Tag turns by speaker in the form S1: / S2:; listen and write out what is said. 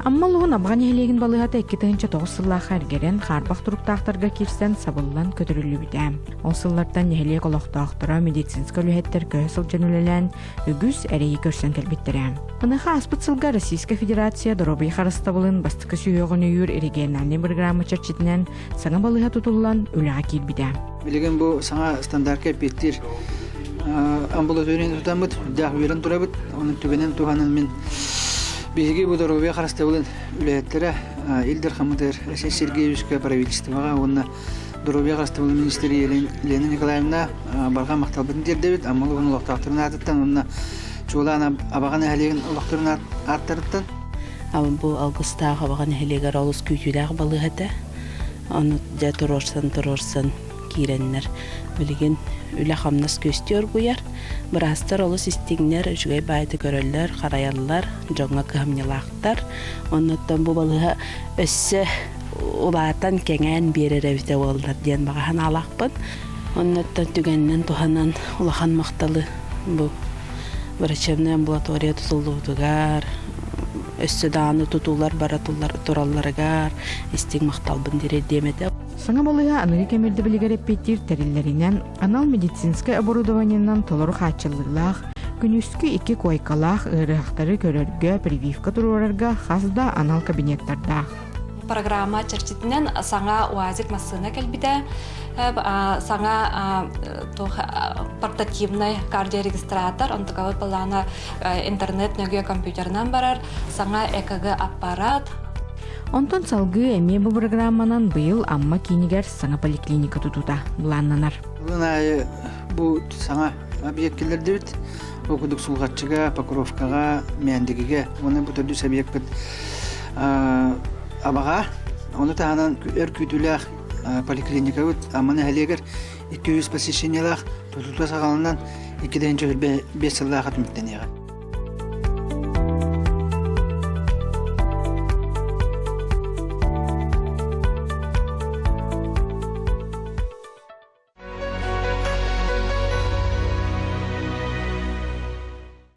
S1: Аммалугун абган эхлегин балыгата 2-9 сыллаах эргерен харбах туруктаахтарга кирсен сабыллан көтөрүлүбүтэ. Ол сыллардан эхлег олохтоохтора медицинска үлэхеттер көсөл жанулелен үгүс эрейи көрсөн келбиттере.Ыныха аспыт сылга Российская Федерация доробый харыстабылын бастыкы сүйөгөн үйүр региональный программа чарчитинен саңа балыга тутуллан үлэға килбиде.
S2: Билеген бу саңа стандартка петтир амбулаторияны тутамыт, дах үйрен турабыт, onun түгенен туганын мен биги бу доробый харыстабылын үлэхеттере Ильдар Хамыдыр, Россия Сергеевская правительствоға, онна доробый харыстабылын министері Лена Николаевна барған мақталбытын дердебет, аммалығын олақтақтырын атыттан, онна чуылан абаған әлеген олақтырын аттырыттан.
S3: Бу алгыстағы абаған әлегер олыс күйтіліғі балығады. Оны да тұрорсан киреннер. Білген үлі қамнас көстер бұяр. Бірастар олыс істегінер жүгей байды көрілер, қараялылар, жоңа қамнелақтар. Оннаттан бұл балығы өссі ұлатан кәңән берер әвіте олдар ден бағахан алақпын. Оннаттан түгеннен туғанан ұлақан мақталы бұл врачебный амбулатория тұтылуыдығар, өссі дағаны тұтулар баратулар тұралларығар, істең мақталбын дере демеді.
S1: Саңа балыга анығы кемерді білігер еппеттер тәрелерінен анал медицинскай оборудованиянан толору хатчылылақ, күнүскү 2 койкалақ, ырықтары көрерге, прививка тұрорарға, хазда анал кабинеттарда.
S4: Программа чарчитинен саңа уазик массына келбиде, саңа портативный кардиорегистратор, он такой балана интернет нөге компьютернан барар, саңа ЭКГ аппарат.
S1: Онтон салгы эме бу программанан быйыл амма кинигер саңа поликлиника тутута буланнанар.
S2: Бу саңа объектлер дебит, окудук сулгатчыга, Покровкага, Мендигиге, оны бу төрдү объект абага, оны тағанан өр күйтіліғ поликлиника өт, аманы әлегер 200 посещениялақ тұтылта сағалынан 2-5 сыллаға түміктен еға.